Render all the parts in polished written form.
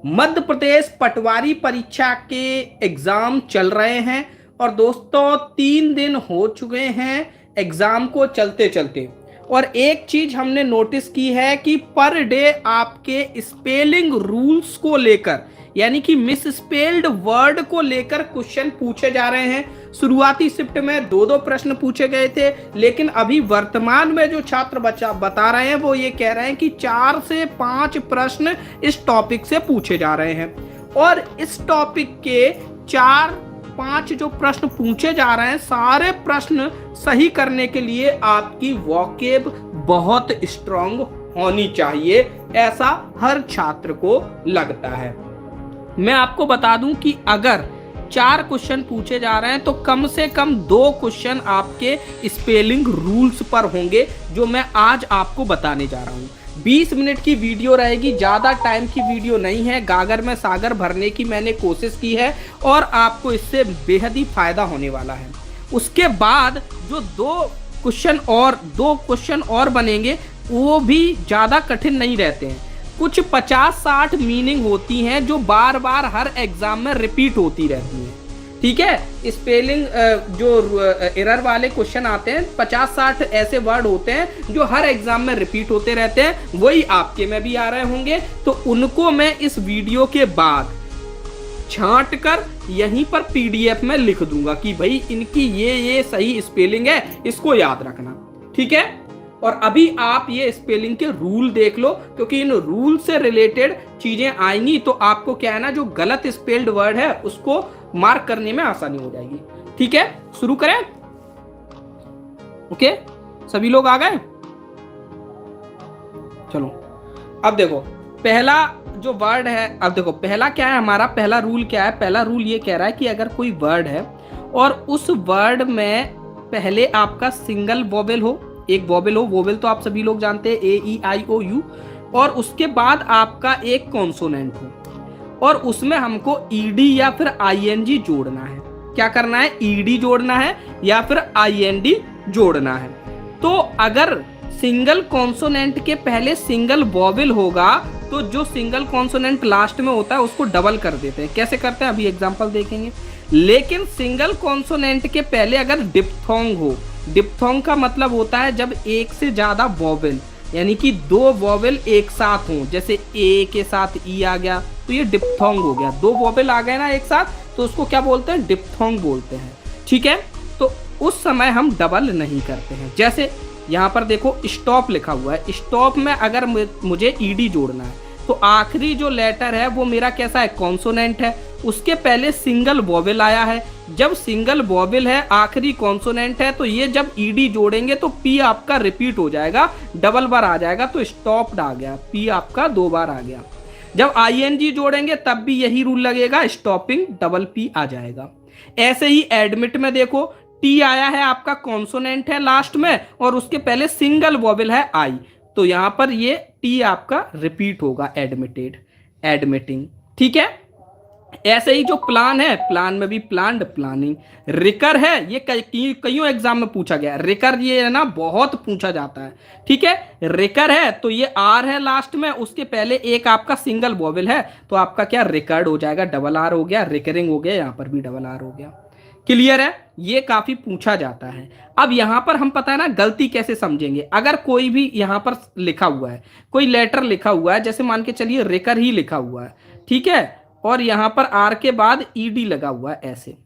मध्य प्रदेश पटवारी परीक्षा के एग्जाम चल रहे हैं और दोस्तों 3 दिन हो चुके हैं एग्जाम को चलते चलते। और एक चीज हमने नोटिस की है कि पर डे आपके स्पेलिंग रूल्स को लेकर यानी कि मिस स्पेल्ड वर्ड को लेकर क्वेश्चन पूछे जा रहे हैं। शुरुआती शिफ्ट में 2-2 प्रश्न पूछे गए थे, लेकिन अभी वर्तमान में जो छात्र बता रहे हैं वो ये कह रहे हैं कि 4 से 5 प्रश्न इस टॉपिक से पूछे जा रहे हैं। और इस टॉपिक के 4-5 जो प्रश्न पूछे जा रहे हैं, सारे प्रश्न सही करने के लिए आपकी वोकेब बहुत स्ट्रांग होनी चाहिए, ऐसा हर छात्र को लगता है। मैं आपको बता दूं कि अगर 4 क्वेश्चन पूछे जा रहे हैं तो कम से कम 2 क्वेश्चन आपके स्पेलिंग रूल्स पर होंगे, जो मैं आज आपको बताने जा रहा हूं। 20 मिनट की वीडियो रहेगी, ज़्यादा टाइम की वीडियो नहीं है। गागर में सागर भरने की मैंने कोशिश की है और आपको इससे बेहद ही फायदा होने वाला है। उसके बाद जो 2 क्वेश्चन और बनेंगे वो भी ज़्यादा कठिन नहीं रहते हैं। कुछ 50-60 मीनिंग होती हैं जो बार बार हर एग्जाम में रिपीट होती रहती हैं। ठीक है, स्पेलिंग जो एरर वाले क्वेश्चन आते हैं, 50-60 ऐसे वर्ड होते हैं जो हर एग्जाम में रिपीट होते रहते हैं, वही आपके में भी आ रहे होंगे। तो उनको मैं इस वीडियो के बाद छांट कर यहीं पर पीडीएफ में लिख दूंगा कि भाई इनकी ये सही स्पेलिंग है, इसको याद रखना। ठीक है, और अभी आप ये स्पेलिंग के रूल देख लो, क्योंकि इन रूल से रिलेटेड चीजें आएंगी तो आपको क्या है ना, जो गलत स्पेल्ड वर्ड है उसको मार्क करने में आसानी हो जाएगी। ठीक है, शुरू करें। ओके, सभी लोग आ गए? चलो, अब देखो पहला जो वर्ड है, अब देखो पहला क्या है, हमारा पहला रूल क्या है। पहला रूल ये कह रहा है कि अगर कोई वर्ड है और उस वर्ड में पहले आपका सिंगल वोवेल हो, एक वोवेल हो, वोवेल तो आप सभी लोग जानते हैं AEIOU, और उसके बाद आपका एक कॉन्सोनेंट हो और उसमें हमको ED या फिर ING जोड़ना है। क्या करना है? ED जोड़ना है या फिर IND जोड़ना है। तो अगर सिंगल कॉन्सोनेंट के पहले सिंगल वोवेल होगा तो जो सिंगल कॉन्सोनेंट लास्ट में होता है उसको डबल कर देते हैं। कैसे करते हैं अभी एग्जांपल देखेंगे। लेकिन सिंगल कॉन्सोनेंट के पहले अगर डिप्थोंग हो, डिप्थोंग का मतलब होता है जब एक से ज्यादा वोवेल यानी कि 2 वोवेल एक साथ हों, जैसे ए के साथ ई आ गया तो ये डिप्थोंग हो गया। 2 वोवेल आ गए ना एक साथ तो उसको क्या बोलते हैं? डिप्थोंग बोलते हैं। ठीक है, तो उस समय हम डबल नहीं करते हैं। जैसे यहाँ पर देखो स्टॉप लिखा हुआ है, स्टॉप में अगर मुझे ED जोड़ना है तो आखिरी जो लेटर है वो मेरा कैसा है? कॉन्सोनेंट है, उसके पहले सिंगल वोवेल आया है। जब सिंगल वोवेल है, आखिरी कॉन्सोनेंट है, तो ये जब ED जोड़ेंगे तो P आपका रिपीट हो जाएगा, डबल बार आ जाएगा, तो स्टॉप्ड आ गया, P आपका 2 बार आ गया। जब ING जोड़ेंगे तब भी यही रूल लगेगा, स्टॉपिंग डबल P आ जाएगा। ऐसे ही एडमिट में देखो, T आया है, आपका कॉन्सोनेंट है लास्ट में और उसके पहले सिंगल वोवेल है I, तो यहां पर ये T आपका रिपीट होगा, एडमिटेड, एडमिटिंग। ठीक है, ऐसे ही जो प्लान है, प्लान में भी प्लान्ड, प्लानिंग। रिकर है, ये कईयों एग्जाम में पूछा गया। रिकर ये है ना, बहुत पूछा जाता है। ठीक है, रिकर है तो ये R है लास्ट में, उसके पहले एक आपका सिंगल वोवेल है तो आपका क्या? रिकर्ड हो जाएगा, डबल R हो गया, रिकरिंग हो गया, यहां पर भी डबल R हो गया। क्लियर है, ये काफी पूछा जाता है। अब यहां पर हम पता है ना गलती कैसे समझेंगे। अगर कोई भी यहां पर लिखा हुआ है, कोई लेटर लिखा हुआ है, जैसे मान के चलिए रिकर ही लिखा हुआ है, ठीक है, और यहां पर R के बाद ED लगा हुआ है ऐसे,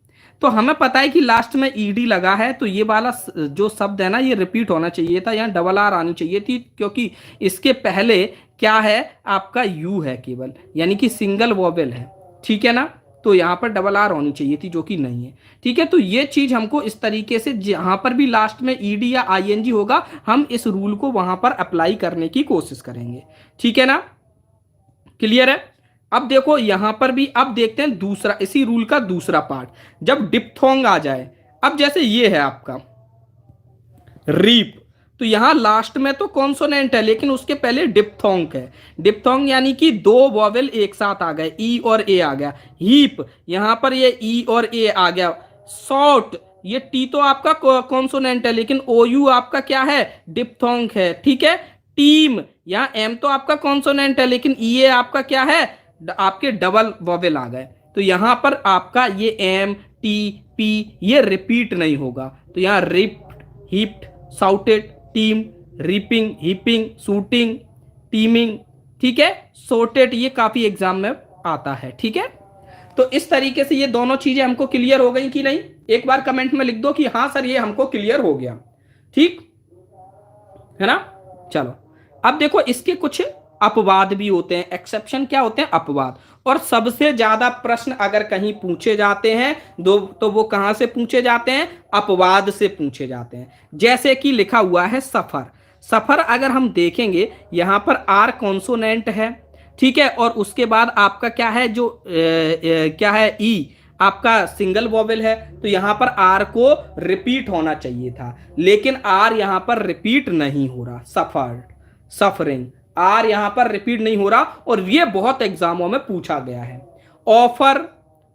तो हमें पता है कि लास्ट में ED लगा है तो ये वाला जो शब्द है ना ये रिपीट होना चाहिए था, यहाँ डबल R आनी चाहिए थी, क्योंकि इसके पहले क्या है? आपका U है केवल, यानी कि सिंगल वोवेल है। ठीक है ना, तो यहाँ पर डबल R होनी चाहिए थी, जो कि नहीं है। ठीक है, तो ये चीज हमको इस तरीके से, जहां पर भी लास्ट में ED या ING होगा, हम इस रूल को वहां पर अप्लाई करने की कोशिश करेंगे। ठीक है ना, क्लियर है। अब देखो यहां पर भी, अब देखते हैं दूसरा, इसी रूल का दूसरा पार्ट, जब डिप्थोंग आ जाए। अब जैसे ये है आपका रीप, तो यहां लास्ट में तो कॉन्सोनेंट है लेकिन उसके पहले डिप्थोंग है। डिप्थोंग यानी कि 2 वोवेल एक साथ आ गए, E और A आ गया। हीप, यहां पर ये E और A आ गया। शॉर्ट, ये T तो आपका कॉन्सोनेंट है लेकिन OU आपका क्या है? डिप्थोंग है। ठीक है, टीम, यहाँ M तो आपका कॉन्सोनेंट है लेकिन EA आपका क्या है? आपके डबल वॉवेल आ गए, तो यहां पर आपका ये एम टी पी ये रिपीट नहीं होगा। तो यहां ripped, hipped, shouted, team, ripping, hipping, shooting, teaming, ठीक है, सोर्टेड, ये काफी एग्जाम में आता है। ठीक है, तो इस तरीके से ये दोनों चीजें हमको क्लियर हो गई कि नहीं? एक बार कमेंट में लिख दो कि हाँ सर ये हमको क्लियर हो गया। ठीक है ना? चलो अब देखो इसके कुछ अपवाद भी होते हैं। एक्सेप्शन क्या होते हैं? अपवाद। और सबसे ज्यादा प्रश्न अगर कहीं पूछे जाते हैं तो वो कहां से पूछे जाते हैं? अपवाद से पूछे जाते हैं। जैसे कि लिखा हुआ है सफर। सफर अगर हम देखेंगे यहां पर आर कॉन्सोनेंट है, ठीक है, और उसके बाद आपका क्या है, जो क्या है, ई आपका सिंगल वॉवेल है, तो यहां पर आर को रिपीट होना चाहिए था, लेकिन आर यहां पर रिपीट नहीं हो रहा। सफर, सफरिंग, आर यहां पर रिपीट नहीं हो रहा, और ये बहुत एग्जामों में पूछा गया है। ऑफर,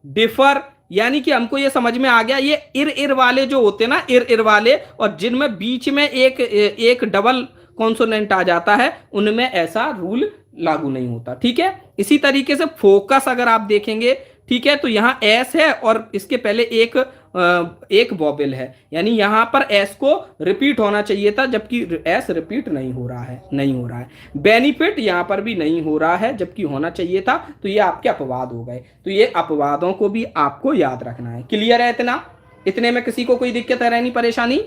डिफर, यानी कि हमको ये समझ में आ गया, ये इर इर वाले जो होते हैं ना, इर इर वाले, और जिनमें बीच में एक डबल कॉन्सोनेंट आ जाता है, उनमें ऐसा रूल लागू नहीं होता। ठीक है, इसी तरीके से फोकस अगर आप देखेंगे, ठीक है, तो यहां एस है और इसके पहले एक वॉवेल है, यानी यहां पर एस को रिपीट होना चाहिए था, जबकि एस रिपीट नहीं हो रहा है, नहीं हो रहा है। बेनिफिट यहां पर भी नहीं हो रहा है, जबकि होना चाहिए था, तो ये आपके अपवाद हो गए। तो ये अपवादों को भी आपको याद रखना है। क्लियर है इतना? इतने में किसी को कोई दिक्कत है, नहीं परेशानी?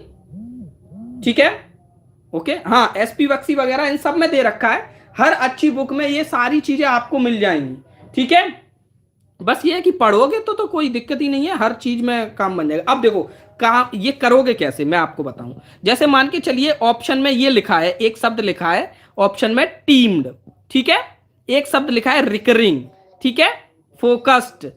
ठीक है, ओके। हाँ, एसपी वक्सी वगैरह इन सब में दे रखा है, हर अच्छी बुक में ये सारी चीजें आपको मिल जाएंगी। ठीक है, बस ये है कि पढ़ोगे तो कोई दिक्कत ही नहीं है, हर चीज में काम बन जाएगा। अब देखो काम ये करोगे कैसे, मैं आपको बताऊं। जैसे मान के चलिए ऑप्शन में ये लिखा है, एक शब्द लिखा है ऑप्शन में टीम्ड, ठीक है, एक शब्द लिखा है रिकरिंग, ठीक है, फोकस्ड,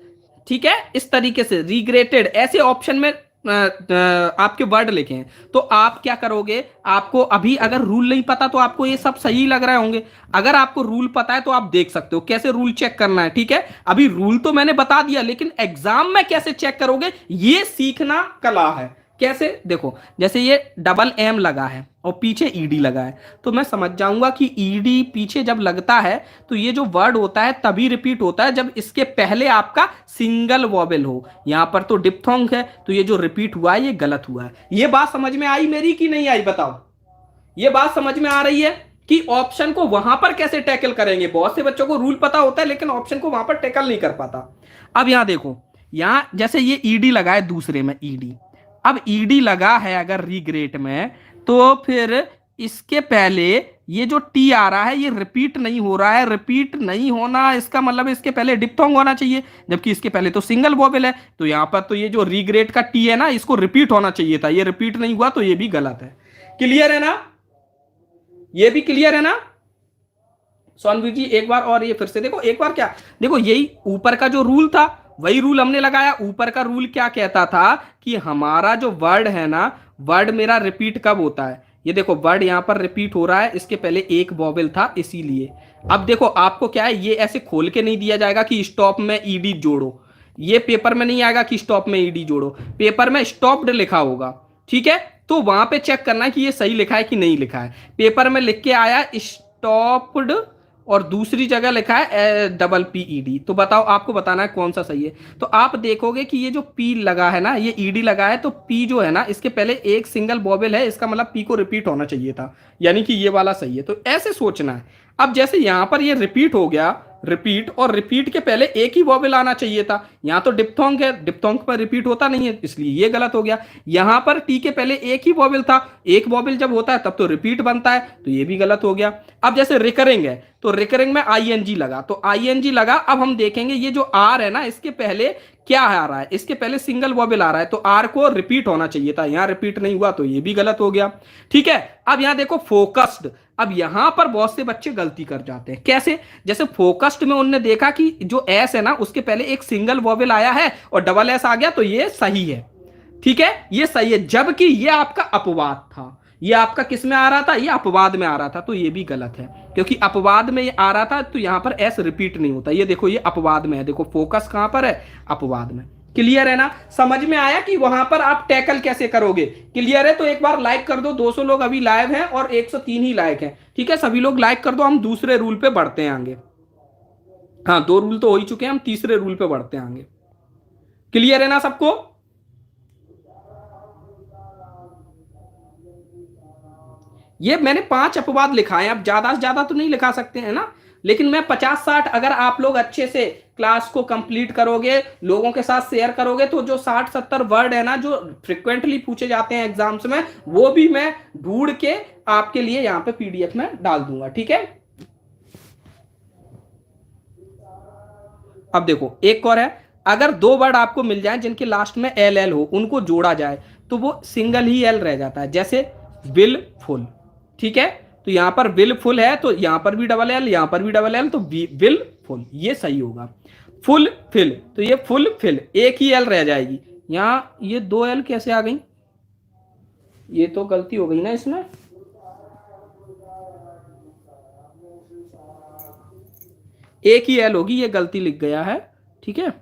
ठीक है, इस तरीके से रिग्रेटेड, ऐसे ऑप्शन में आपके वर्ड लिखे हैं, तो आप क्या करोगे? आपको अभी अगर रूल नहीं पता तो आपको ये सब सही लग रहे होंगे। अगर आपको रूल पता है तो आप देख सकते हो कैसे रूल चेक करना है। ठीक है, अभी रूल तो मैंने बता दिया, लेकिन एग्जाम में कैसे चेक करोगे ये सीखना कला है। कैसे? देखो, जैसे ये डबल एम लगा है और पीछे ईडी लगा है, तो मैं समझ जाऊंगा कि ईडी पीछे जब लगता है तो ये जो वर्ड होता है तभी रिपीट होता है जब इसके पहले आपका सिंगल वॉवेल हो। यहां पर तो डिप्थोंग है, तो ये जो रिपीट हुआ है ये गलत हुआ है। ये बात समझ में आई मेरी कि नहीं आई? बताओ, ये बात समझ में आ रही है कि ऑप्शन को वहां पर कैसे टैकल करेंगे? बहुत से बच्चों को रूल पता होता है लेकिन ऑप्शन को वहां पर टैकल नहीं कर पाता। अब यहां देखो, यहां जैसे ये ईडी लगा है, दूसरे में ईडी, अब ईडी लगा है अगर रिग्रेट में, तो फिर इसके पहले ये जो टी आ रहा है ये रिपीट नहीं हो रहा है। रिपीट नहीं होना इसका मतलब इसके पहले डिप्थोंग होना चाहिए, जबकि इसके पहले तो सिंगल वॉवेल है, तो यहां पर तो ये जो रिग्रेट का टी है ना, इसको रिपीट होना चाहिए था, ये रिपीट नहीं हुआ, तो ये भी गलत है। क्लियर है ना? ये भी क्लियर है ना सोनवी जी? एक बार और ये फिर से देखो, एक बार क्या देखो, यही ऊपर का जो रूल था वही रूल हमने लगाया। ऊपर का रूल क्या कहता था कि हमारा जो वर्ड है ना, वर्ड मेरा रिपीट कब होता है? ये देखो वर्ड यहां पर रिपीट हो रहा है, इसके पहले एक वॉवेल था इसीलिए। अब देखो आपको क्या है, ये ऐसे खोल के नहीं दिया जाएगा कि स्टॉप में ईडी जोड़ो, ये पेपर में नहीं आएगा कि स्टॉप में ईडी जोड़ो, पेपर में स्टॉप्ड लिखा होगा। ठीक है, तो वहां पे चेक करना है कि ये सही लिखा है कि नहीं लिखा है। पेपर में लिख के आया स्टॉप्ड और दूसरी जगह लिखा है डबल पी ईडी, तो बताओ आपको बताना है कौन सा सही है। तो आप देखोगे कि ये जो पी लगा है ना, ये ईडी लगा है, तो पी जो है ना इसके पहले एक सिंगल वॉवेल है, इसका मतलब पी को रिपीट होना चाहिए था, यानी कि ये वाला सही है। तो ऐसे सोचना है। अब जैसे यहां पर ये रिपीट हो गया, रिपीट, और रिपीट के पहले एक ही वॉवेल आना चाहिए था, यहां तो डिप्थोंग है, डिप्थोंग पर रिपीट होता नहीं है, इसलिए ये गलत हो गया। यहां पर टी के पहले एक ही वॉवेल था, एक वॉवेल जब होता है तब तो रिपीट बनता है, तो ये भी गलत हो गया। अब जैसे रिकरिंग है, तो रिकरिंग में आईएनजी लगा, तो आईएनजी लगा, अब हम देखेंगे ये जो आर है ना, इसके पहले क्या आ रहा है? इसके पहले सिंगल वॉवेल आ रहा है, तो आर को रिपीट होना चाहिए था, यहां रिपीट नहीं हुआ, तो ये भी गलत हो गया। ठीक है, अब यहां देखो फोकस्ड, अब यहां पर बहुत से बच्चे गलती कर जाते हैं। कैसे? जैसे फोकस्ड में उन्होंने देखा कि जो एस है ना उसके पहले एक सिंगल वॉवेल आया है और डबल एस आ गया, तो ये सही है। ठीक है, ये सही है, जबकि ये आपका अपवाद था। ये आपका किस में आ रहा था? ये अपवाद में आ रहा था, तो ये भी गलत है, क्योंकि अपवाद में ये आ रहा था, तो यहां पर एस रिपीट नहीं होता। ये देखो, ये अपवाद में है, देखो फोकस कहां पर है? अपवाद में। क्लियर है ना? समझ में आया कि वहां पर आप टैकल कैसे करोगे? क्लियर है? तो एक बार लाइक कर दो, 200 लोग अभी लाइव हैं और 103 ही लाइक हैं। ठीक है, सभी लोग लाइक कर दो, हम दूसरे रूल पे बढ़ते हैं आगे। हाँ, 2 रूल तो हो ही चुके हैं, हम तीसरे रूल पे बढ़ते हैं आगे। क्लियर है ना सबको? ये मैंने 5 अपवाद लिखा है, अब ज्यादा से ज्यादा तो नहीं लिखा सकते हैं ना, लेकिन मैं 50-60, अगर आप लोग अच्छे से क्लास को कंप्लीट करोगे, लोगों के साथ शेयर करोगे, तो जो 60-70 वर्ड है ना जो फ्रिक्वेंटली पूछे जाते हैं एग्जाम्स में, वो भी मैं ढूंढ के आपके लिए यहाँ पे पीडीएफ में डाल दूंगा। ठीक है, अब देखो एक और है, अगर 2 वर्ड आपको मिल जाए जिनके लास्ट में एल एल हो, उनको जोड़ा जाए तो वो सिंगल ही एल रह जाता है, जैसे विल फुल। ठीक है, तो यहां पर विल फुल है तो यहां पर भी डबल एल, यहां पर भी डबल एल, तो विल फुल ये सही होगा। फुल फिल, तो ये फुल फिल एक ही एल रह जाएगी। यहां ये 2 एल कैसे आ गई? ये तो गलती हो गई ना इसमें, एक ही एल होगी, ये गलती लिख गया है। ठीक है,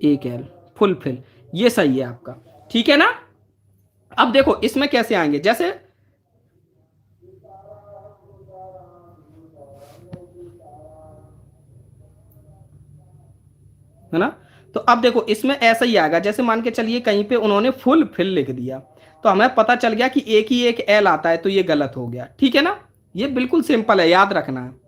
एक एल, फुलफिल, ये सही है आपका। ठीक है ना? अब देखो इसमें कैसे आएंगे, जैसे है ना, तो अब देखो इसमें ऐसा ही आएगा, जैसे मान के चलिए कहीं पे उन्होंने फुल फिल लिख दिया, तो हमें पता चल गया कि एक ही एक एल आता है, तो ये गलत हो गया। ठीक है ना, ये बिल्कुल सिंपल है, याद रखना है।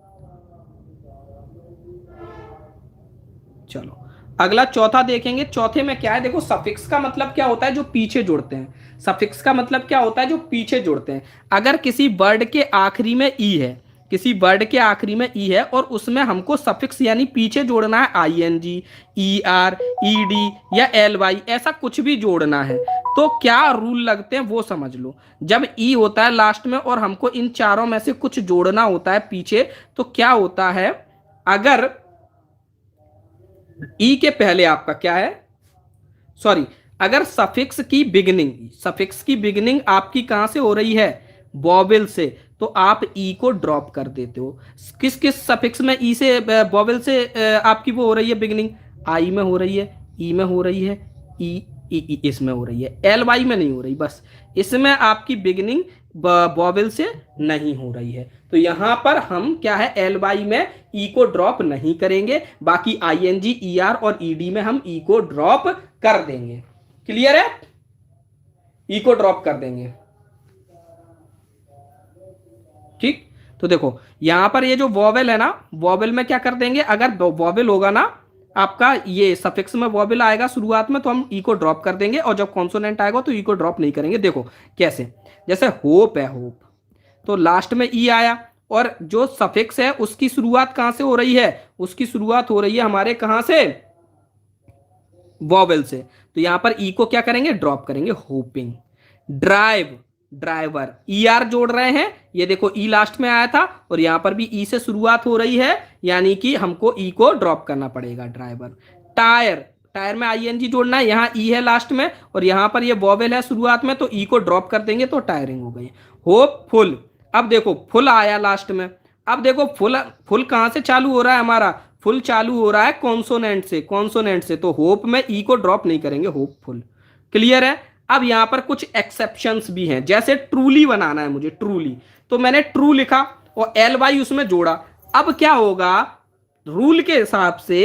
चलो अगला चौथा देखेंगे। चौथे में क्या है, देखो सफिक्स का मतलब क्या होता है, जो पीछे जुड़ते हैं। सफिक्स का मतलब क्या होता है, जो पीछे जुड़ते हैं। अगर किसी वर्ड के आखिरी में ई है, किसी वर्ड के आखिरी में ई है और उसमें हमको सफिक्स यानी पीछे जोड़ना है, I N G, E R, E D या एल वाई, ऐसा कुछ भी जोड़ना है, तो क्या रूल लगते हैं वो समझ लो। जब ई होता है लास्ट में और हमको इन चारों में से कुछ जोड़ना होता है पीछे, तो क्या होता है, अगर ई के पहले आपका क्या है, सॉरी, अगर सफिक्स की बिगिनिंग आपकी कहां से हो रही है, वॉवेल से, तो आप ई को ड्रॉप कर देते हो। किस किस सफिक्स में ई से, वॉवेल से आपकी वो हो रही है बिगिनिंग, आई में हो रही है, ई में हो रही है, ई ई इसमें हो रही है, एल वाई में नहीं हो रही, बस इसमें आपकी बिगिनिंग वॉवेल से नहीं हो रही है। तो यहां पर हम क्या है, एल वाई में ई को ड्रॉप नहीं करेंगे, बाकी आई एन जी, ई आर और ई डी में हम ई को ड्रॉप कर देंगे। क्लियर है? ई को ड्रॉप कर देंगे। ठीक, तो देखो यहां पर ये जो वॉवेल है ना, वॉवेल में क्या कर देंगे, अगर वॉवेल होगा ना आपका, ये सफिक्स में वॉवेल आएगा शुरुआत में, तो हम ई को ड्रॉप कर देंगे, और जब कॉन्सोनेंट आएगा तो ई को ड्रॉप नहीं करेंगे। देखो कैसे, जैसे होप है, होप, तो लास्ट में ई आया, और जो सफिक्स है उसकी शुरुआत कहां से हो रही है, उसकी शुरुआत हो रही है हमारे कहां से, वॉवेल से, तो यहां पर ई को क्या करेंगे, ड्रॉप करेंगे। Hopping, drive, driver, E R जोड़ रहे हैं, ये देखो ई लास्ट में आया था और यहां पर भी ई से शुरुआत हो रही है, यानी कि हमको ई को ड्रॉप करना पड़ेगा, ड्राइवर। टायर, टायर में आई एन जी जोड़ना है, यहाँ ई है लास्ट में और यहां पर ये वॉवेल है शुरुआत में, तो ई को ड्रॉप कर देंगे, तो टायरिंग हो गई। होप फुल, अब देखो फुल आया लास्ट में, अब देखो फुल, फुल कहां से चालू हो रहा है हमारा, फुल चालू हो रहा है कॉन्सोनेंट से, कॉन्सोनेंट से, तो होप में ई को ड्रॉप नहीं करेंगे, होप फुल। क्लियर है? अब यहां पर कुछ एक्सेप्शंस भी हैं, जैसे ट्रूली बनाना है मुझे, ट्रूली, तो मैंने ट्रू लिखा और एल वाई उसमें जोड़ा। अब क्या होगा, रूल के हिसाब से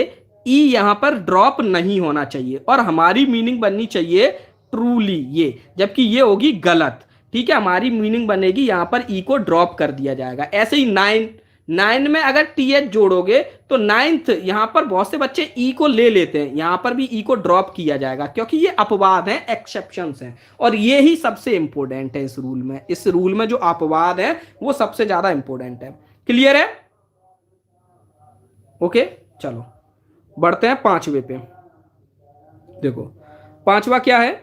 ई यहां पर ड्रॉप नहीं होना चाहिए और हमारी मीनिंग बननी चाहिए ट्रूली, ये, जबकि ये होगी गलत। ठीक है, हमारी मीनिंग बनेगी यहां पर ई को ड्रॉप कर दिया जाएगा। ऐसे ही नाइन, नाइन में अगर टी एच जोड़ोगे तो नाइन्थ, यहां पर बहुत से बच्चे ई को ले लेते हैं, यहां पर भी ई को ड्रॉप किया जाएगा, क्योंकि ये अपवाद हैं, एक्सेप्शंस हैं, और ये ही सबसे इंपॉर्टेंट है इस रूल में। इस रूल में जो अपवाद है वो सबसे ज्यादा इंपॉर्टेंट है। क्लियर है? ओके, चलो बढ़ते हैं 5वें पे। देखो 5वां क्या है,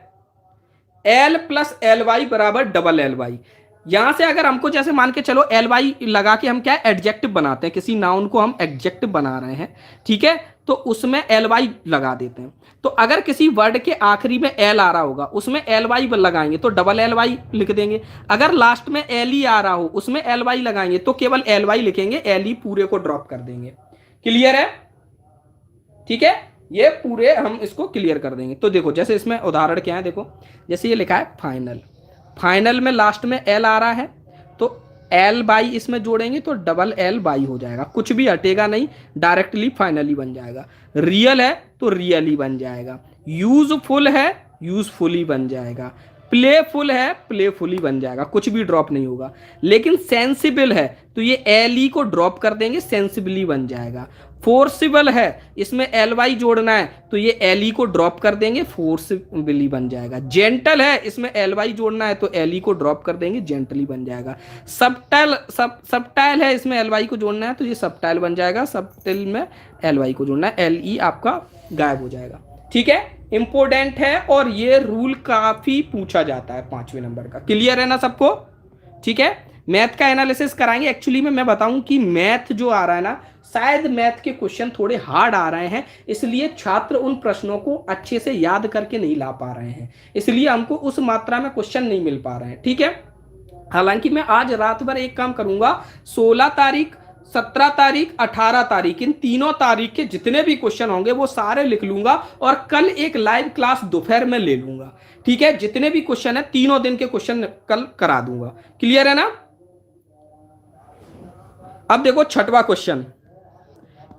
एल प्लस एल वाई बराबर डबल एल वाई। यहां से अगर हमको जैसे मान के चलो एल वाई लगा के हम क्या एडजेक्टिव बनाते हैं, किसी नाउन को हम एडजेक्टिव बना रहे हैं, ठीक है, तो उसमें एल वाई लगा देते हैं। तो अगर किसी वर्ड के आखिरी में एल आ रहा होगा उसमें एल वाई लगाएंगे तो डबल एल वाई लिख देंगे। अगर लास्ट में एल ई आ रहा हो उसमें एल वाई लगाएंगे तो केवल एल वाई लिखेंगे, एल ई पूरे को ड्रॉप कर देंगे। क्लियर है? ठीक है, ये पूरे हम इसको क्लियर कर देंगे। तो देखो जैसे इसमें उदाहरण क्या है, देखो जैसे ये लिखा है फाइनल, फाइनल में लास्ट में एल आ रहा है, तो एल बाई इसमें जोड़ेंगे तो डबल एल बाई हो जाएगा, कुछ भी हटेगा नहीं, डायरेक्टली फाइनली बन जाएगा। रियल है तो रियली बन जाएगा, यूजफुल है यूजफुली बन जाएगा, प्लेफुल है प्लेफुली बन जाएगा, कुछ भी ड्रॉप नहीं होगा। लेकिन सेंसिबल है तो ये एल ई को ड्रॉप कर देंगे, सेंसिबली बन जाएगा। फोर्सिबल है, इसमें एल वाई जोड़ना है तो ये एल ई को ड्रॉप कर देंगे, फोर्सिबली बन जाएगा। जेंटल है, इसमें एल वाई जोड़ना है तो एल ई को ड्रॉप कर देंगे, जेंटली बन जाएगा। सबटाइल है, इसमें एल वाई को जोड़ना है तो ये सबटाइल बन जाएगा, सबटिल में एल वाई को जोड़ना है, एल ई आपका गायब हो जाएगा। ठीक है, इंपोर्टेंट है और ये रूल काफी पूछा जाता है 5वें नंबर का। क्लियर है ना सबको? ठीक है, मैथ का एनालिसिस कराएंगे। एक्चुअली में मैं बताऊं कि मैथ जो आ रहा है ना, शायद मैथ के क्वेश्चन थोड़े हार्ड आ रहे हैं, इसलिए छात्र उन प्रश्नों को अच्छे से याद करके नहीं ला पा रहे हैं, इसलिए हमको उस मात्रा में क्वेश्चन नहीं मिल पा रहे हैं। ठीक है, हालांकि मैं आज रात भर एक काम करूंगा, 16 तारीख, 17 तारीख, 18 तारीख, इन तीनों तारीख के जितने भी क्वेश्चन होंगे वो सारे लिख लूंगा और कल एक लाइव क्लास दोपहर में ले लूंगा। ठीक है, जितने भी क्वेश्चन है तीनों दिन के क्वेश्चन कल करा दूंगा। क्लियर है ना? अब देखो छठवां क्वेश्चन।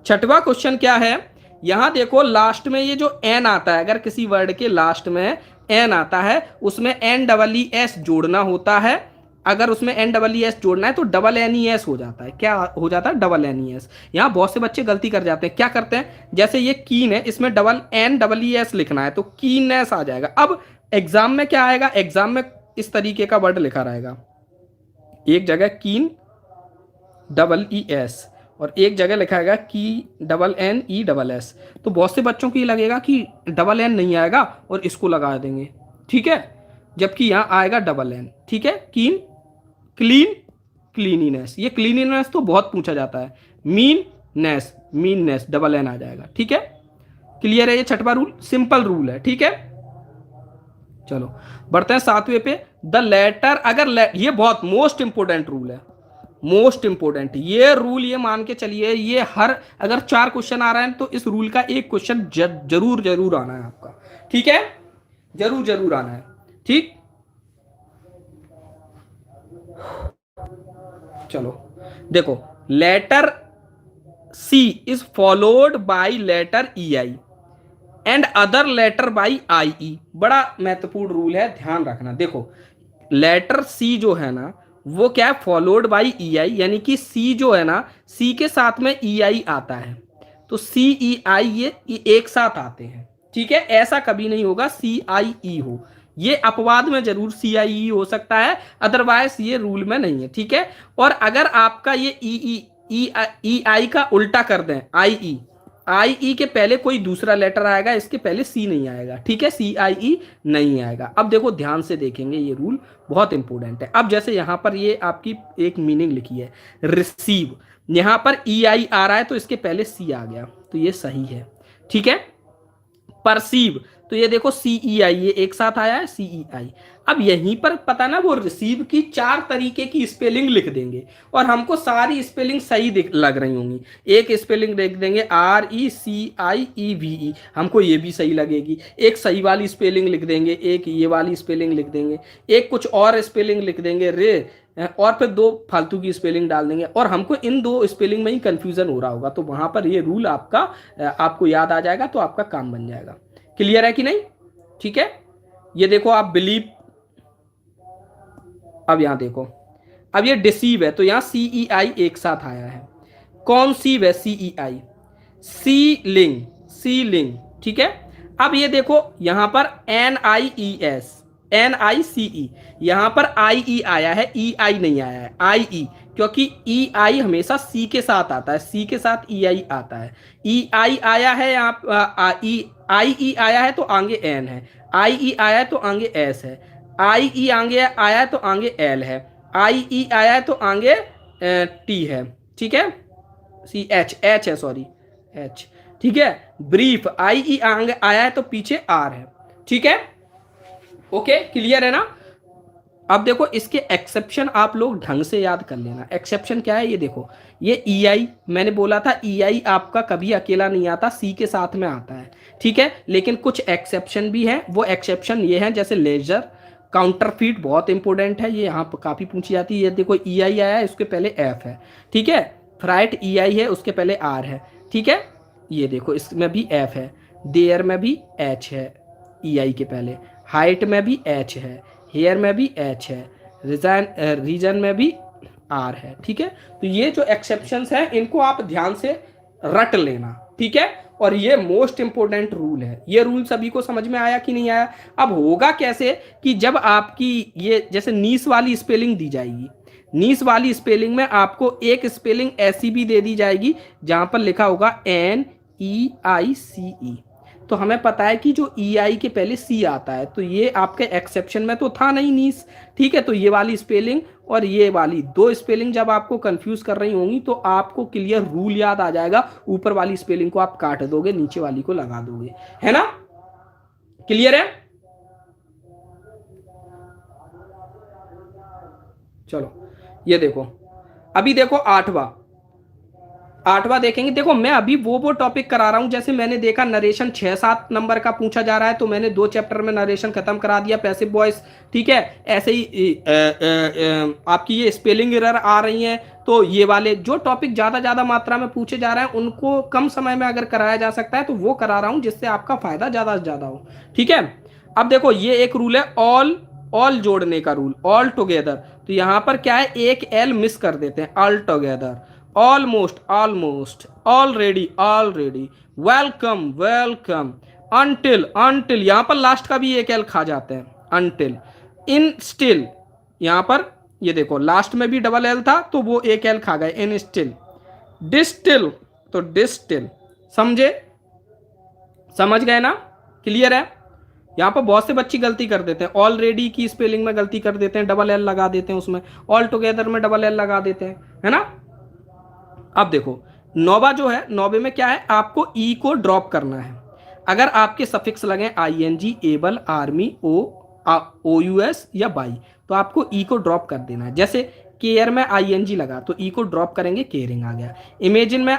छठवां क्वेश्चन क्या है, यहां देखो लास्ट में ये जो एन आता है, अगर किसी वर्ड के लास्ट में एन आता है उसमें एन डबल ई एस जोड़ना होता है। अगर उसमें एन डबल ई एस जोड़ना है तो डबल एन ई एस हो जाता है। क्या हो जाता है? Double N E S. यहां बहुत से बच्चे गलती कर जाते हैं, क्या करते हैं, जैसे ये कीन है, इसमें double N double E S लिखना है तो कीननेस आ जाएगा। अब एग्जाम में क्या आएगा, एग्जाम में इस तरीके का वर्ड लिखा रहेगा, एक जगह कीन डबल ई एस और एक जगह लिखा आएगा की double N E double S. तो बहुत से बच्चों को ये लगेगा कि डबल एन नहीं आएगा और इसको लगा देंगे। ठीक है, जबकि यहाँ आएगा डबल एन। ठीक है, कीन, क्लीन, क्लीनिनेस, ये क्लीनिनेस तो बहुत पूछा जाता है। मीननेस, मीननेस, डबल एन आ जाएगा। ठीक है, क्लियर है? ये छठवां रूल सिंपल रूल है। ठीक है, चलो बढ़ते हैं 7वें पे। द लेटर, अगर ये बहुत मोस्ट इंपोर्टेंट रूल है, मोस्ट इंपोर्टेंट ये रूल, ये मान के चलिए ये हर, अगर 4 क्वेश्चन आ रहे हैं तो इस रूल का एक क्वेश्चन जरूर जरूर आना है आपका। ठीक है, जरूर जरूर आना है। ठीक, चलो देखो, letter C is followed by letter E I and other letter by I E. बड़ा महत्वपूर्ण रूल है, ध्यान रखना। देखो लेटर सी जो है ना वो क्या है, फॉलोड बाई ई आई, यानी कि सी जो है ना, सी के साथ में ई आई आता है तो सी ई आई ये एक साथ आते हैं। ठीक है, ऐसा कभी नहीं होगा सी आई ई हो, ये अपवाद में जरूर सी आई ई हो सकता है, अदरवाइज ये रूल में नहीं है। ठीक है, और अगर आपका ये ई आई का उल्टा कर दें, आई ई के पहले कोई दूसरा लेटर आएगा, इसके पहले सी नहीं आएगा। ठीक है, सी आई ई नहीं आएगा। अब देखो ध्यान से देखेंगे, ये रूल बहुत इंपॉर्टेंट है। अब जैसे यहां पर ये आपकी एक मीनिंग लिखी है रिसीव, यहां पर ई आई आ रहा है तो इसके पहले सी आ गया तो ये सही है। ठीक है, परसीव, तो ये देखो सी ई आई, ये एक साथ आया है सी ई आई। अब यहीं पर पता ना वो रिसीव की 4 तरीके की स्पेलिंग लिख देंगे और हमको सारी स्पेलिंग सही लग रही होंगी। एक स्पेलिंग लिख देंगे RECIEVE, हमको ये भी सही लगेगी। एक सही वाली स्पेलिंग लिख देंगे, एक ये वाली स्पेलिंग लिख देंगे, एक कुछ और स्पेलिंग लिख देंगे रे, और फिर 2 फालतू की स्पेलिंग डाल देंगे और हमको इन 2 स्पेलिंग में ही कंफ्यूजन हो रहा होगा। तो वहां पर ये रूल आपको याद आ जाएगा तो आपका काम बन जाएगा। क्लियर है कि नहीं? ठीक है, ये देखो आप बिलीव, अब यहां देखो, अब ये डिसीव है तो यहां CEI एक साथ आया है। कॉन्सीव है CEI, सीलिंग, सीलिंग। ठीक है, अब ये देखो यहां पर NICE, यहां पर IE आया है, EI नहीं आया है, IE, क्योंकि EI हमेशा C के साथ आता है, C के साथ EI आता है। EI आया है यहाँ, IE आया है तो आगे N है, IE आया है तो आगे S है, IE आगे आया है तो आगे L है, IE आया है तो आगे T है। ठीक है, H है, सॉरी H। ठीक है, ब्रीफ, IE आगे आया है तो पीछे R है। ठीक है, ओके, क्लियर है ना? अब देखो इसके एक्सेप्शन आप लोग ढंग से याद कर लेना। एक्सेप्शन क्या है, ये देखो, ये EI मैंने बोला था, EI आपका कभी अकेला नहीं आता, C के साथ में आता है। ठीक है, लेकिन कुछ एक्सेप्शन भी है, वो एक्सेप्शन ये है जैसे लेजर, काउंटरफीट बहुत इंपॉर्टेंट है, ये यहाँ पर काफ़ी पूछी जाती है। ये देखो ई आई आया है, उसके पहले एफ है, ठीक है। फ्राइट ई आई है, उसके पहले आर है, ठीक है। ये देखो इसमें भी एफ है, देयर में भी एच है ई आई के पहले, हाइट में भी एच है, हेयर में भी एच है, रीजन में भी आर है, ठीक है। तो ये जो एक्सेप्शंस हैं इनको आप ध्यान से रट लेना, ठीक है। और ये मोस्ट इंपोर्टेंट रूल है। ये रूल सभी को समझ में आया कि नहीं आया? अब होगा कैसे कि जब आपकी ये जैसे नीस वाली स्पेलिंग दी जाएगी, नीस वाली स्पेलिंग में आपको एक स्पेलिंग ऐसी भी दे दी जाएगी जहां पर लिखा होगा NEICE, तो हमें पता है कि जो EI के पहले C आता है, तो ये आपके एक्सेप्शन में तो था नहीं नीस, ठीक है। तो ये वाली स्पेलिंग और ये वाली दो स्पेलिंग जब आपको कंफ्यूज कर रही होंगी तो आपको क्लियर रूल याद आ जाएगा, ऊपर वाली स्पेलिंग को आप काट दोगे, नीचे वाली को लगा दोगे, है ना? क्लियर है? चलो ये देखो, अभी देखो आठवां देखेंगे। देखो मैं अभी वो टॉपिक करा रहा हूं, जैसे मैंने देखा नरेशन 6-7 नंबर का पूछा जा रहा है, तो मैंने 2 चैप्टर में नरेशन खत्म करा दिया, पैसिव वॉइस, ठीक है। ऐसे ही आपकी ये स्पेलिंग एरर आ रही है, तो ये वाले जो टॉपिक ज्यादा मात्रा में पूछे जा रहे हैं उनको कम समय में अगर कराया जा सकता है तो वो करा रहा हूं, जिससे आपका फायदा ज्यादा से ज्यादा हो, ठीक है। अब देखो ये एक रूल है ऑल जोड़ने का रूल, ऑल टुगेदर। तो यहां पर क्या है, एक एल मिस कर देते हैं, all together, almost, already, welcome, until, यहां पर लास्ट का भी एक एल खा जाते हैं, अनटिल, इन स्टिल, यहां पर ये देखो लास्ट में भी डबल एल था तो वो एक एल खा गए, इन स्टिल, डिस्टिल, तो डिस्टिल, समझ गए ना? क्लियर है? यहाँ पर बहुत से बच्चे गलती कर देते हैं, ऑलरेडी की स्पेलिंग में गलती कर देते हैं, डबल एल लगा देते हैं उसमें, ऑल टुगेदर में डबल एल लगा देते हैं, है ना? अब देखो नौवा जो है, नौवे में क्या है, आपको ई को ड्रॉप करना है। अगर आपके सफिक्स लगे ING, एबल, आर्मी, OUS या बाई, तो आपको ई को ड्रॉप कर देना है। जैसे केयर में ING लगा तो ई को ड्रॉप करेंगे, केयरिंग आ गया। इमेजिन में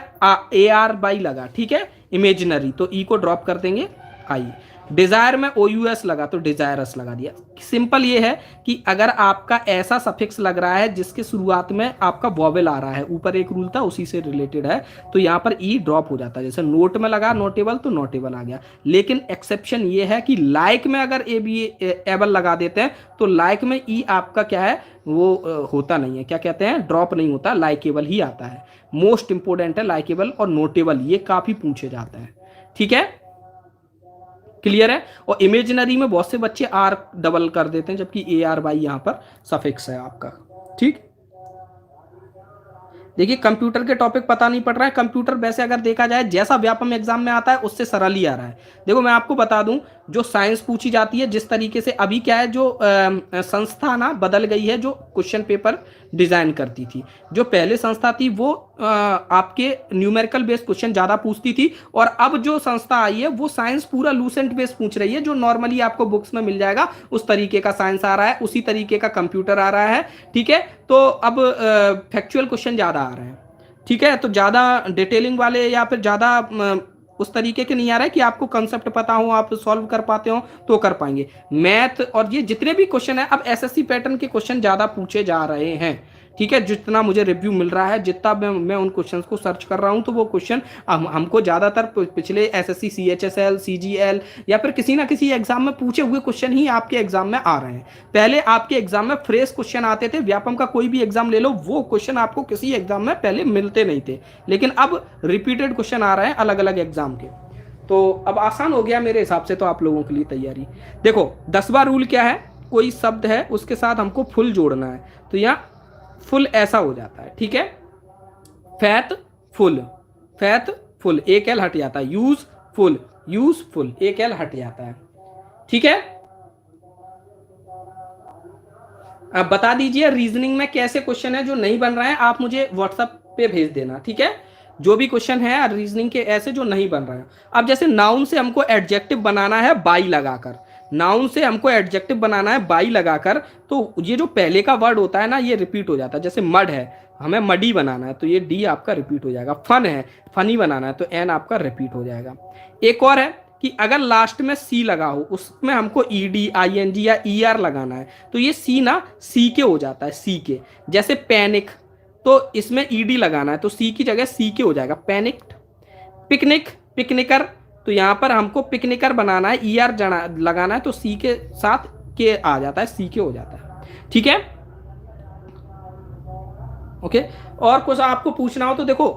AR बाई लगा, ठीक है, इमेजिनरी, तो ई को ड्रॉप कर देंगे, आई। डिजायर में OUS लगा तो डिजायरस लगा दिया। सिंपल ये है कि अगर आपका ऐसा सफिक्स लग रहा है जिसके शुरुआत में आपका वॉवेल आ रहा है, ऊपर एक रूल था उसी से रिलेटेड है, तो यहाँ पर ई ड्रॉप हो जाता है। जैसे नोट में लगा नोटेबल तो नोटेबल आ गया। लेकिन एक्सेप्शन ये है कि लाइक में अगर एबल लगा देते हैं तो लाइक में ई आपका क्या है, वो होता नहीं है, क्या कहते हैं, ड्रॉप नहीं होता, लाइकेबल ही आता है। मोस्ट इंपोर्टेंट है लाइकेबल और नोटेबल, ये काफी पूछे जाते हैं, ठीक है। क्लियर है? और इमेजिनरी में बहुत से बच्चे आर डबल कर देते हैं, जबकि AR बाई यहां पर सफिक्स है आपका, ठीक। देखिए कंप्यूटर के टॉपिक पता नहीं पड़ रहा है, कंप्यूटर वैसे अगर देखा जाए जैसा व्यापम एग्जाम में आता है उससे सरल ही आ रहा है। देखो मैं आपको बता दूं, जो साइंस पूछी जाती है जिस तरीके से, अभी क्या है, जो संस्था ना बदल गई है, जो क्वेश्चन पेपर डिजाइन करती थी। जो पहले संस्था थी वो आपके न्यूमेरिकल बेस्ड क्वेश्चन ज्यादा पूछती थी, और अब जो संस्था आई है वो साइंस पूरा लूसेंट बेस्ड पूछ रही है, जो नॉर्मली आपको बुक्स में मिल जाएगा उस तरीके का साइंस आ रहा है, उसी तरीके का कंप्यूटर आ रहा है, ठीक है। तो अब फैक्चुअल क्वेश्चन ज्यादा आ रहे हैं, ठीक है। तो ज्यादा डिटेलिंग वाले या फिर ज्यादा उस तरीके के नहीं आ रहा है कि आपको कंसेप्ट पता हो, आप सॉल्व कर पाते हो तो कर पाएंगे। मैथ और ये जितने भी क्वेश्चन है, अब SSC पैटर्न के क्वेश्चन ज्यादा पूछे जा रहे हैं, ठीक है। जितना मुझे रिव्यू मिल रहा है, जितना मैं उन क्वेश्चंस को सर्च कर रहा हूं, तो वो क्वेश्चन हमको ज्यादातर पिछले SSC CHSL CGL या फिर किसी ना किसी एग्जाम में पूछे हुए क्वेश्चन ही आपके एग्जाम में आ रहे हैं। पहले आपके एग्जाम में फ्रेश क्वेश्चन आते थे, व्यापम का कोई भी एग्जाम ले लो, वो क्वेश्चन आपको किसी एग्जाम में पहले मिलते नहीं थे, लेकिन अब रिपीटेड क्वेश्चन आ रहे हैं अलग अलग एग्जाम के। तो अब आसान हो गया मेरे हिसाब से तो आप लोगों के लिए तैयारी। देखो 10वां रूल क्या है, कोई शब्द है उसके साथ हमको फुल जोड़ना है, तो यहाँ फुल ऐसा हो जाता है, ठीक है। फैथफुल, एक एल हट जाता है। यूजफुल, एक एल हट जाता है, ठीक है। अब बता दीजिए रीजनिंग में कैसे क्वेश्चन है जो नहीं बन रहे हैं, आप मुझे व्हाट्सएप पे भेज देना, ठीक है। जो भी क्वेश्चन है रीजनिंग के ऐसे जो नहीं बन रहे हैं। अब जैसे नाउन से हमको एडजेक्टिव बनाना है बाई लगाकर, नाउन से हमको एडजेक्टिव बनाना है बाई लगाकर, तो ये जो पहले का वर्ड होता है ना, ये रिपीट हो जाता है। जैसे मड है, हमें मडी बनाना है तो ये डी आपका रिपीट हो जाएगा। फन है, फनी बनाना है तो एन आपका रिपीट हो जाएगा। एक और है, कि अगर लास्ट में सी लगा हो, उसमें हमको ईडी, आईएनजी या ईआर लगाना है, तो ये सी ना सी के हो जाता है, सी के। जैसे पैनिक, तो इसमें ईडी लगाना है, तो सी की जगह सी के हो जाएगा, पैनिक। पिकनिक, पिकनिकर, तो यहां पर हमको पिकनिकर बनाना है, ईआर लगाना है, तो सी के साथ के आ जाता है, सी के हो जाता है। ठीक है, ओके। और कुछ आपको पूछना हो तो देखो,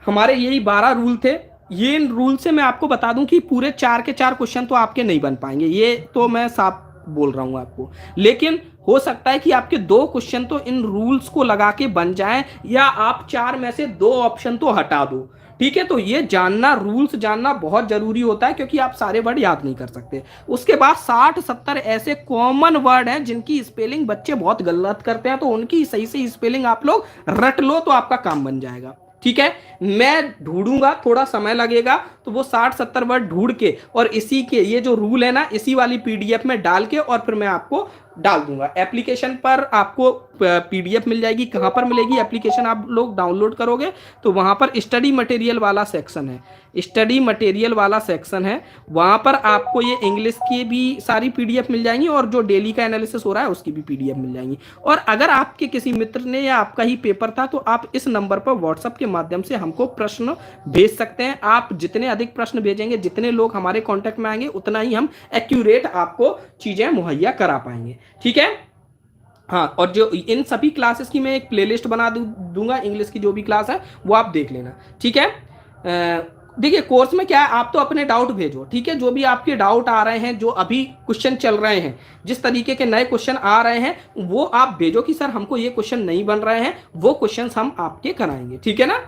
हमारे यही 12 रूल थे। ये इन रूल से मैं आपको बता दूं कि पूरे 4 के 4 क्वेश्चन तो आपके नहीं बन पाएंगे, ये तो मैं साफ बोल रहा हूं आपको। लेकिन हो सकता है कि आपके 2 क्वेश्चन तो इन रूल्स को लगा के बन जाएं, या आप 4 में से 2 ऑप्शन तो हटा दो। ठीक है, तो ये जानना, रूल्स जानना बहुत जरूरी होता है, क्योंकि आप सारे वर्ड याद नहीं कर सकते। उसके बाद 60-70 ऐसे कॉमन वर्ड हैं जिनकी स्पेलिंग बच्चे बहुत गलत करते हैं, तो उनकी सही से स्पेलिंग आप लोग रट लो तो आपका काम बन जाएगा। ठीक है, मैं ढूंढूंगा, थोड़ा समय लगेगा, तो वो 60-70 वर्ड ढूंढ के और इसी के ये जो रूल है ना, इसी वाली पीडीएफ में डाल के और फिर मैं आपको डाल दूंगा एप्लीकेशन पर। आपको पीडीएफ मिल जाएगी, कहां पर मिलेगी एप्लीकेशन, आप लोग डाउनलोड करोगे तो वहां पर स्टडी मटेरियल वाला सेक्शन है, स्टडी मटेरियल वाला सेक्शन है, वहां पर आपको ये इंग्लिश की भी सारी पीडीएफ मिल जाएंगी और जो डेली का एनालिसिस हो रहा है उसकी भी पीडीएफ मिल जाएंगी। और अगर आपके किसी मित्र ने या आपका ही पेपर था तो आप इस नंबर पर व्हाट्सएप के माध्यम से हमको प्रश्न भेज सकते हैं। आप जितने अधिक प्रश्न भेजेंगे, जितने लोग हमारे कॉन्टेक्ट में आएंगे, उतना ही हम एक्यूरेट आपको चीजें मुहैया करा पाएंगे। ठीक है, हाँ, और जो इन सभी क्लासेस की मैं एक प्लेलिस्ट बना दूंगा, इंग्लिश की जो भी क्लास है वो आप देख लेना। ठीक है, देखिए कोर्स में क्या है, आप तो अपने डाउट भेजो। ठीक है, जो भी आपके डाउट आ रहे हैं, जो अभी क्वेश्चन चल रहे हैं, जिस तरीके के नए क्वेश्चन आ रहे हैं, वो आप भेजो कि सर हमको ये क्वेश्चन नहीं बन रहे हैं, वो क्वेश्चन हम आपके कराएंगे। ठीक है ना,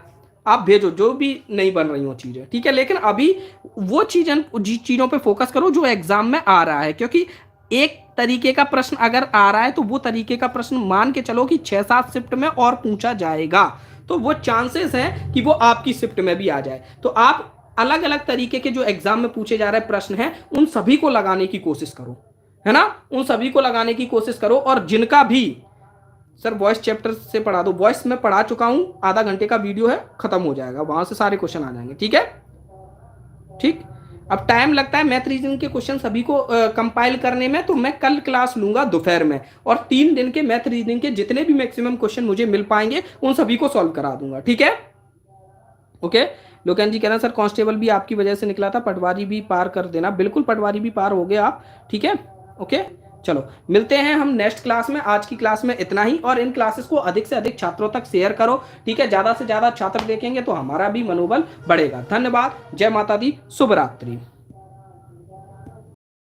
आप भेजो जो भी नहीं बन रही हो चीजें। ठीक है, लेकिन अभी वो चीजों पे फोकस करो जो एग्जाम में आ रहा है, क्योंकि एक तरीके का प्रश्न अगर आ रहा है तो वो तरीके का प्रश्न मान के चलो कि 6-7 शिफ्ट में और पूछा जाएगा, तो वो चांसेस हैं कि वो आपकी शिफ्ट में भी आ जाए। तो आप अलग अलग तरीके के जो एग्जाम में पूछे जा रहे प्रश्न हैं उन सभी को लगाने की कोशिश करो, है ना, उन सभी को लगाने की कोशिश करो। और जिनका भी सर वॉइस चैप्टर से पढ़ा दो, वॉइस में पढ़ा चुका हूं, आधा घंटे का वीडियो है, खत्म हो जाएगा, वहां से सारे क्वेश्चन आ जाएंगे। ठीक है, ठीक। अब टाइम लगता है मैथ रीजनिंग के क्वेश्चन सभी को कंपाइल करने में, तो मैं कल क्लास लूंगा दोपहर में, और 3 दिन के मैथ रीजनिंग के जितने भी मैक्सिमम क्वेश्चन मुझे मिल पाएंगे उन सभी को सॉल्व करा दूंगा। ठीक है, ओके। लोकेन जी कह रहे हैं सर कांस्टेबल भी आपकी वजह से निकला था, पटवारी भी पार कर देना। बिल्कुल, पटवारी भी पार हो गए आप। ठीक है, ओके, चलो मिलते हैं हम नेक्स्ट क्लास में। आज की क्लास में इतना ही, और इन क्लासेस को अधिक से अधिक छात्रों तक शेयर करो। ठीक है, ज्यादा से ज्यादा छात्र देखेंगे तो हमारा भी मनोबल बढ़ेगा। धन्यवाद, जय माता दी, शुभ रात्रि।